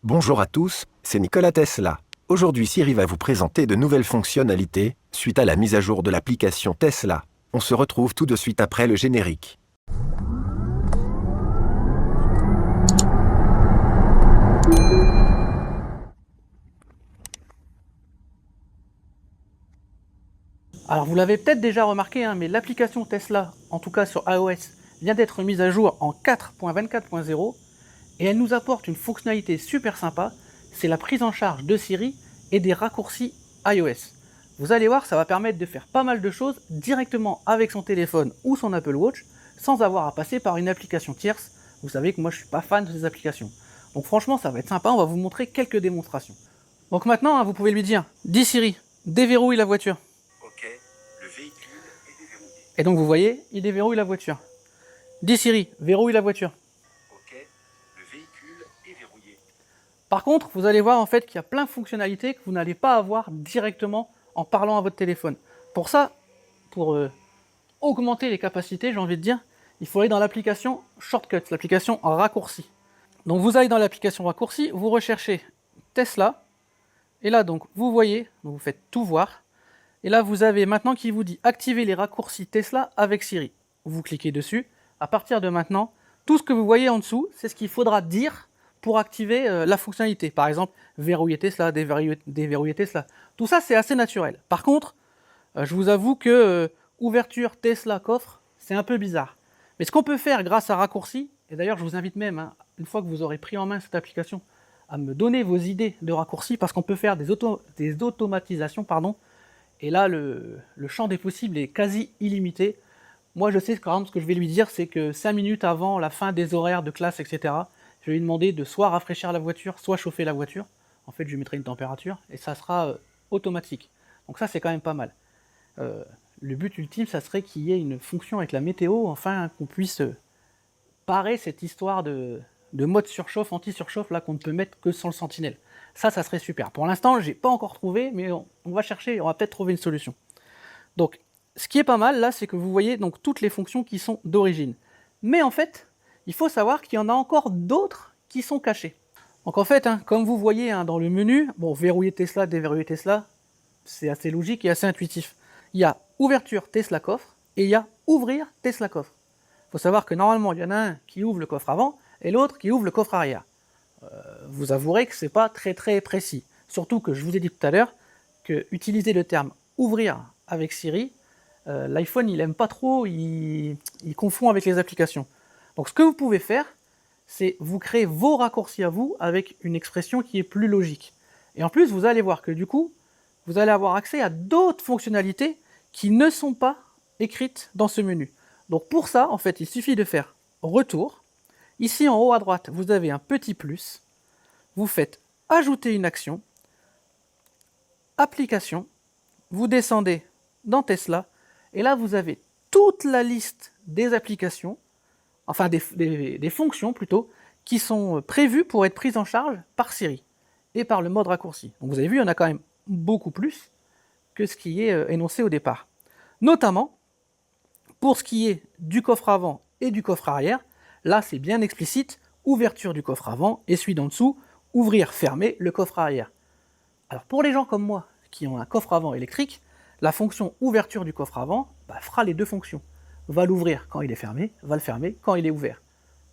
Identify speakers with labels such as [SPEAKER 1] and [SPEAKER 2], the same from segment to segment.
[SPEAKER 1] Bonjour à tous, c'est Nikola Tesla. Aujourd'hui Siri va vous présenter de nouvelles fonctionnalités, suite à la mise à jour de l'application Tesla. On se retrouve tout de suite après le générique.
[SPEAKER 2] Alors vous l'avez peut-être déjà remarqué, mais l'application Tesla, en tout cas sur iOS, vient d'être mise à jour en 4.24.0 et elle nous apporte une fonctionnalité super sympa, c'est la prise en charge de Siri et des raccourcis iOS. Vous allez voir, ça va permettre de faire pas mal de choses directement avec son téléphone ou son Apple Watch sans avoir à passer par une application tierce. Vous savez que moi je suis pas fan de ces applications. Donc franchement ça va être sympa, on va vous montrer quelques démonstrations. Donc maintenant vous pouvez lui dire, dis Siri, déverrouille la voiture.
[SPEAKER 3] Ok, le véhicule est déverrouillé.
[SPEAKER 2] Et donc vous voyez, il déverrouille la voiture. Dis Siri, verrouille la voiture.
[SPEAKER 3] Ok, le véhicule est verrouillé.
[SPEAKER 2] Par contre, vous allez voir en fait qu'il y a plein de fonctionnalités que vous n'allez pas avoir directement en parlant à votre téléphone. Pour ça, pour augmenter les capacités, j'ai envie de dire, il faut aller dans l'application Shortcuts, l'application en raccourci. Donc vous allez dans l'application raccourci, vous recherchez Tesla, et là donc vous voyez, donc vous faites tout voir, et là vous avez maintenant qui vous dit activer les raccourcis Tesla avec Siri. Vous cliquez dessus, à partir de maintenant, tout ce que vous voyez en dessous, c'est ce qu'il faudra dire pour activer la fonctionnalité. Par exemple, verrouiller Tesla, déverrouiller Tesla. Tout ça c'est assez naturel. Par contre, je vous avoue que ouverture Tesla coffre, c'est un peu bizarre. Mais ce qu'on peut faire grâce à raccourci, et d'ailleurs je vous invite même, une fois que vous aurez pris en main cette application, à me donner vos idées de raccourcis, parce qu'on peut faire des automatisations, et là le champ des possibles est quasi illimité. Moi je sais quand même ce que je vais lui dire, c'est que 5 minutes avant la fin des horaires de classe, etc., je vais lui demander de soit rafraîchir la voiture, soit chauffer la voiture. En fait je lui mettrai une température, et ça sera automatique. Donc ça c'est quand même pas mal. Le but ultime, ça serait qu'il y ait une fonction avec la météo, enfin qu'on puisse parer cette histoire de mode surchauffe, anti-surchauffe, là qu'on ne peut mettre que sans le sentinelle. Ça serait super. Pour l'instant, j'ai pas encore trouvé, mais on va chercher, on va peut-être trouver une solution. Donc, ce qui est pas mal, là, c'est que vous voyez donc toutes les fonctions qui sont d'origine. Mais en fait, il faut savoir qu'il y en a encore d'autres qui sont cachées. Donc en fait, comme vous voyez dans le menu, bon, verrouiller Tesla, déverrouiller Tesla, c'est assez logique et assez intuitif. Il y a ouverture Tesla coffre et il y a ouvrir Tesla coffre. Il faut savoir que normalement, il y en a un qui ouvre le coffre avant et l'autre qui ouvre le coffre arrière. Vous avouerez que c'est pas très précis. Surtout que je vous ai dit tout à l'heure que utiliser le terme ouvrir avec Siri, l'iPhone il aime pas trop, il confond avec les applications. Donc ce que vous pouvez faire, c'est vous créer vos raccourcis à vous avec une expression qui est plus logique. Et en plus, vous allez voir que du coup, vous allez avoir accès à d'autres fonctionnalités qui ne sont pas écrites dans ce menu. Donc pour ça, en fait, il suffit de faire retour. Ici en haut à droite, vous avez un petit plus. Vous faites ajouter une action, application, vous descendez dans Tesla, et là vous avez toute la liste des applications, enfin des fonctions plutôt, qui sont prévues pour être prises en charge par Siri et par le mode raccourci. Donc vous avez vu, il y en a quand même beaucoup plus que ce qui est énoncé au départ. Notamment, pour ce qui est du coffre avant et du coffre arrière, là c'est bien explicite, ouverture du coffre avant, et celui d'en dessous, ouvrir, fermer le coffre arrière. Alors pour les gens comme moi, qui ont un coffre avant électrique, la fonction ouverture du coffre avant fera les deux fonctions. Va l'ouvrir quand il est fermé, va le fermer quand il est ouvert.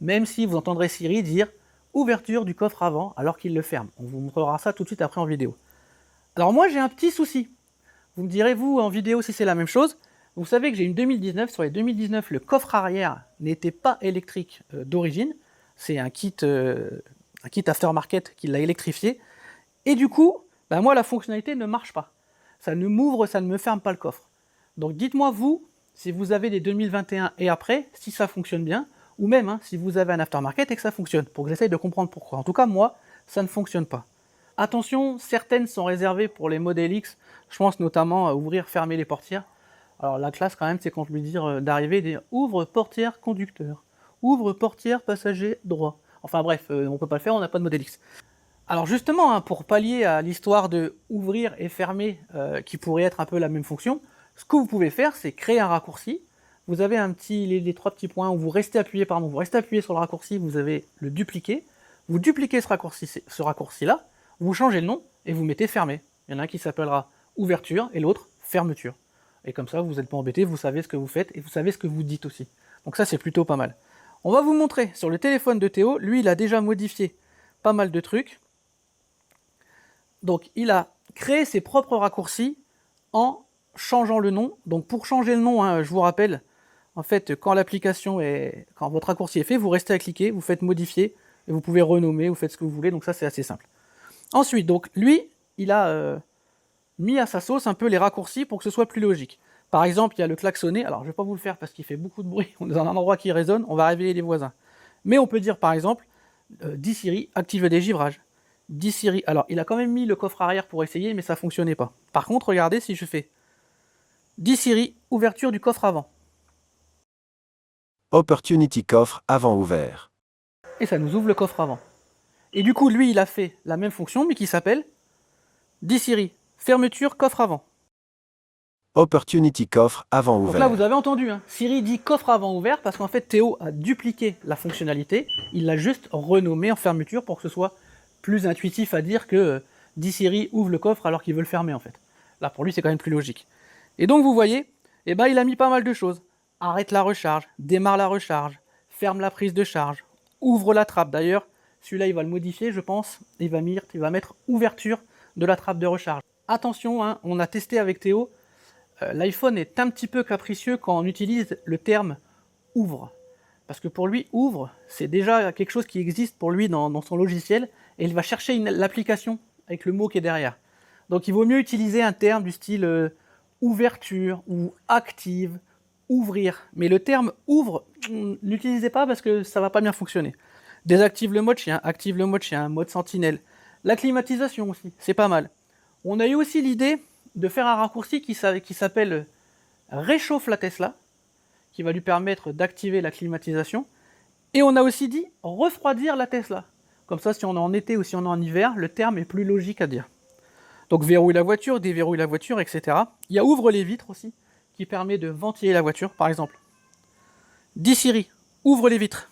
[SPEAKER 2] Même si vous entendrez Siri dire ouverture du coffre avant alors qu'il le ferme. On vous montrera ça tout de suite après en vidéo. Alors moi j'ai un petit souci. Vous me direz vous en vidéo si c'est la même chose. Vous savez que j'ai une 2019, sur les 2019 le coffre arrière n'était pas électrique d'origine. C'est un kit aftermarket qui l'a électrifié. Et du coup, moi la fonctionnalité ne marche pas. Ça ne m'ouvre, ça ne me ferme pas le coffre. Donc dites-moi vous, si vous avez des 2021 et après, si ça fonctionne bien, ou même si vous avez un aftermarket et que ça fonctionne, pour que j'essaye de comprendre pourquoi. En tout cas, moi, ça ne fonctionne pas. Attention, certaines sont réservées pour les modèles X, je pense notamment à ouvrir, fermer les portières. Alors la classe quand même, c'est quand je lui dis d'arriver et dire ouvre portière conducteur, ouvre portière passager droit. Enfin bref, on peut pas le faire, on n'a pas de modèle X. Alors justement, pour pallier à l'histoire de ouvrir et fermer, qui pourrait être un peu la même fonction, ce que vous pouvez faire, c'est créer un raccourci. Vous avez les trois petits points où vous restez appuyé sur le raccourci, vous avez le dupliquer. Vous dupliquez ce raccourci-là, vous changez le nom et vous mettez fermé. Il y en a un qui s'appellera ouverture et l'autre fermeture. Et comme ça, vous n'êtes pas embêté, vous savez ce que vous faites et vous savez ce que vous dites aussi. Donc ça, c'est plutôt pas mal. On va vous montrer sur le téléphone de Théo, lui, il a déjà modifié pas mal de trucs. Donc, il a créé ses propres raccourcis en changeant le nom. Donc, pour changer le nom, hein, je vous rappelle, en fait, quand votre raccourci est fait, vous restez à cliquer, vous faites modifier, et vous pouvez renommer, vous faites ce que vous voulez, donc ça, c'est assez simple. Ensuite, donc, lui, il a mis à sa sauce un peu les raccourcis pour que ce soit plus logique. Par exemple, il y a le klaxonner. Alors, je ne vais pas vous le faire parce qu'il fait beaucoup de bruit. On est dans un endroit qui résonne, on va réveiller les voisins. Mais on peut dire, par exemple, dis Siri, active le dégivrage. Dis Siri. Alors, il a quand même mis le coffre arrière pour essayer, mais ça ne fonctionnait pas. Par contre, regardez si je fais dis Siri, ouverture du coffre avant.
[SPEAKER 1] Opportunity coffre avant ouvert.
[SPEAKER 2] Et ça nous ouvre le coffre avant. Et du coup, lui, il a fait la même fonction, mais qui s'appelle dis Siri, fermeture coffre avant.
[SPEAKER 1] Opportunity coffre avant
[SPEAKER 2] Donc
[SPEAKER 1] ouvert.
[SPEAKER 2] là, vous avez entendu, hein, Siri dit coffre avant ouvert parce qu'en fait, Théo a dupliqué la fonctionnalité. Il l'a juste renommé en fermeture pour que ce soit plus intuitif à dire que dit Siri ouvre le coffre alors qu'il veut le fermer en fait. Là, pour lui, c'est quand même plus logique. Et donc, vous voyez, eh ben, il a mis pas mal de choses. Arrête la recharge, démarre la recharge, ferme la prise de charge, ouvre la trappe. D'ailleurs, celui-là, il va le modifier, je pense. Il va mettre ouverture de la trappe de recharge. Attention, hein, on a testé avec Théo. L'iPhone est un petit peu capricieux quand on utilise le terme « ouvre ». Parce que pour lui, « ouvre », c'est déjà quelque chose qui existe pour lui dans son logiciel, et il va chercher l'application avec le mot qui est derrière. Donc il vaut mieux utiliser un terme du style ouverture ou active, ouvrir. Mais le terme ouvre, n'utilisez pas parce que ça va pas bien fonctionner. Désactive le mode chien, active le mode chien, mode sentinelle. La climatisation aussi, c'est pas mal. On a eu aussi l'idée de faire un raccourci qui s'appelle réchauffe la Tesla, qui va lui permettre d'activer la climatisation. Et on a aussi dit refroidir la Tesla. Comme ça, si on est en été ou si on est en hiver, le terme est plus logique à dire. Donc verrouille la voiture, déverrouille la voiture, etc. Il y a ouvre les vitres aussi, qui permet de ventiler la voiture, par exemple. Dis Siri, ouvre les vitres.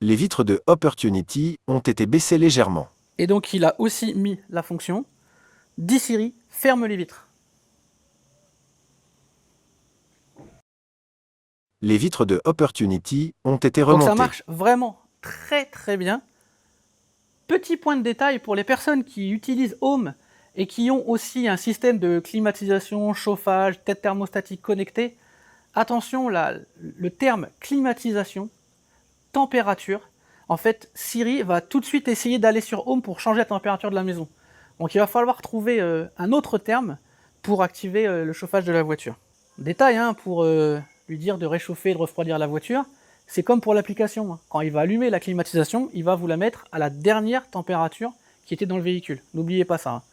[SPEAKER 1] Les vitres de Opportunity ont été baissées légèrement.
[SPEAKER 2] Et donc il a aussi mis la fonction dis Siri, ferme les vitres.
[SPEAKER 1] Les vitres de Opportunity ont été remontées.
[SPEAKER 2] Donc ça marche vraiment très très bien. Petit point de détail pour les personnes qui utilisent Home et qui ont aussi un système de climatisation, chauffage, tête thermostatique connectée. Attention, le terme climatisation, température, en fait, Siri va tout de suite essayer d'aller sur Home pour changer la température de la maison. Donc il va falloir trouver un autre terme pour activer le chauffage de la voiture. Détail, hein, pour lui dire de réchauffer et de refroidir la voiture, c'est comme pour l'application. Hein. Quand il va allumer la climatisation, il va vous la mettre à la dernière température qui était dans le véhicule. N'oubliez pas ça. Hein.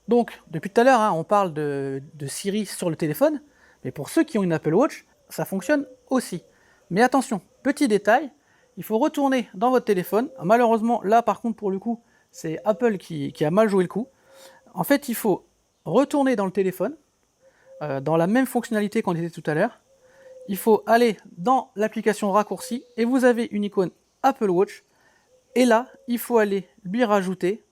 [SPEAKER 2] Donc, depuis tout à l'heure, hein, on parle de Siri sur le téléphone, mais pour ceux qui ont une Apple Watch, ça fonctionne aussi. Mais attention, petit détail, il faut retourner dans votre téléphone. Malheureusement, là par contre, pour le coup, c'est Apple qui a mal joué le coup. En fait, il faut retourner dans le téléphone, dans la même fonctionnalité qu'on était tout à l'heure. Il faut aller dans l'application raccourci et vous avez une icône Apple Watch. Et là, il faut aller lui rajouter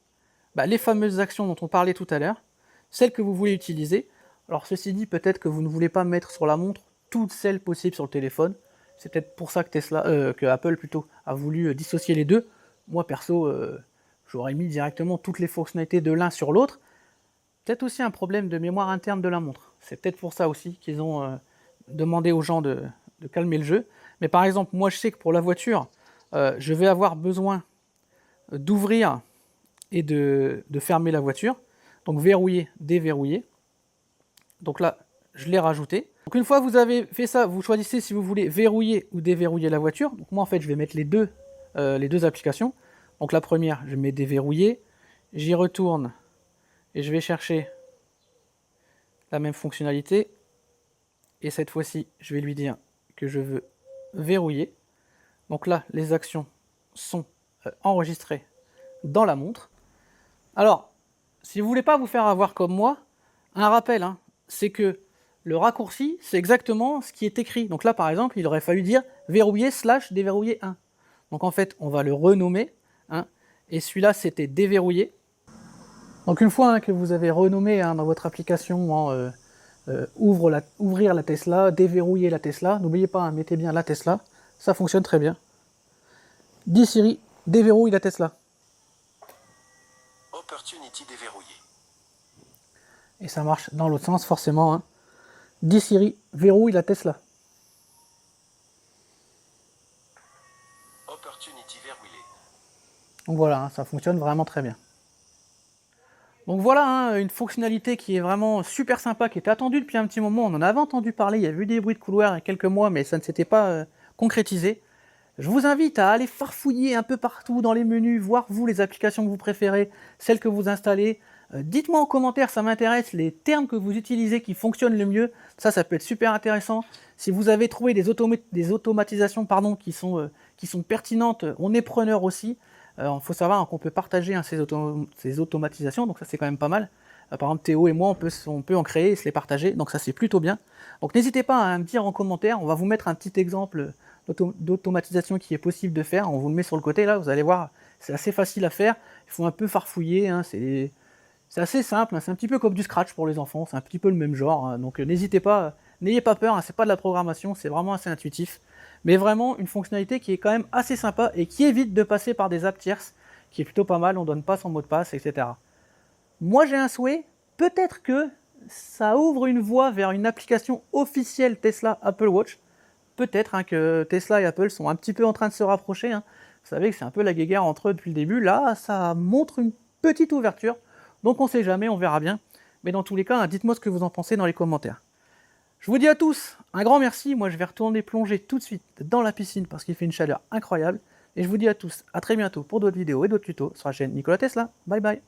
[SPEAKER 2] les fameuses actions dont on parlait tout à l'heure, celles que vous voulez utiliser. Alors ceci dit, peut-être que vous ne voulez pas mettre sur la montre toutes celles possibles sur le téléphone. C'est peut-être pour ça que Apple plutôt a voulu dissocier les deux. Moi perso, j'aurais mis directement toutes les fonctionnalités de l'un sur l'autre. Peut-être aussi un problème de mémoire interne de la montre. C'est peut-être pour ça aussi qu'ils ont demandé aux gens de calmer le jeu. Mais par exemple, moi je sais que pour la voiture, je vais avoir besoin d'ouvrir et de fermer la voiture. Donc verrouiller, déverrouiller. Donc là, je l'ai rajouté. Donc une fois que vous avez fait ça, vous choisissez si vous voulez verrouiller ou déverrouiller la voiture. Donc moi en fait, je vais mettre les deux applications. Donc la première, je mets déverrouiller, j'y retourne et je vais chercher la même fonctionnalité. Et cette fois-ci, je vais lui dire que je veux verrouiller. Donc là, les actions sont enregistrées dans la montre. Alors, si vous ne voulez pas vous faire avoir comme moi, un rappel, hein, c'est que le raccourci, c'est exactement ce qui est écrit. Donc là, par exemple, il aurait fallu dire verrouiller / déverrouiller 1. Donc en fait, on va le renommer, hein, et celui-là, c'était déverrouillé. Donc une fois que vous avez renommé dans votre application en ouvrir la Tesla, déverrouiller la Tesla, n'oubliez pas, mettez bien la Tesla, ça fonctionne très bien. Dis Siri, déverrouille la Tesla.
[SPEAKER 1] Opportunity déverrouillée.
[SPEAKER 2] Et ça marche dans l'autre sens forcément. Hein. Dis Siri, verrouille la Tesla.
[SPEAKER 1] Opportunity verrouillée.
[SPEAKER 2] Donc voilà, hein, ça fonctionne vraiment très bien. Donc voilà, hein, une fonctionnalité qui est vraiment super sympa, qui était attendue depuis un petit moment. On en avait entendu parler, il y a eu des bruits de couloir il y a quelques mois, mais ça ne s'était pas concrétisé. Je vous invite à aller farfouiller un peu partout dans les menus, voir vous les applications que vous préférez, celles que vous installez. Dites-moi en commentaire, ça m'intéresse, les termes que vous utilisez qui fonctionnent le mieux. Ça peut être super intéressant. Si vous avez trouvé des automatisations qui sont pertinentes, on est preneur aussi. Il faut savoir qu'on peut partager ces automatisations, donc ça c'est quand même pas mal. Par exemple, Théo et moi, on peut en créer et se les partager, donc ça c'est plutôt bien. Donc n'hésitez pas à me dire en commentaire, on va vous mettre un petit exemple d'automatisation qui est possible de faire, on vous le met sur le côté là, vous allez voir, c'est assez facile à faire, il faut un peu farfouiller, hein, c'est assez simple, hein, c'est un petit peu comme du Scratch pour les enfants, c'est un petit peu le même genre, hein, donc n'hésitez pas, n'ayez pas peur, hein, c'est pas de la programmation, c'est vraiment assez intuitif, mais vraiment une fonctionnalité qui est quand même assez sympa et qui évite de passer par des apps tierces, qui est plutôt pas mal, on donne pas son mot de passe, etc. Moi j'ai un souhait, peut-être que ça ouvre une voie vers une application officielle Tesla Apple Watch. Peut-être hein, que Tesla et Apple sont un petit peu en train de se rapprocher. Hein. Vous savez que c'est un peu la guéguerre entre eux depuis le début. Là, ça montre une petite ouverture. Donc on ne sait jamais, on verra bien. Mais dans tous les cas, hein, dites-moi ce que vous en pensez dans les commentaires. Je vous dis à tous un grand merci. Moi, je vais retourner plonger tout de suite dans la piscine parce qu'il fait une chaleur incroyable. Et je vous dis à tous à très bientôt pour d'autres vidéos et d'autres tutos sur la chaîne Nikola Tesla. Bye bye.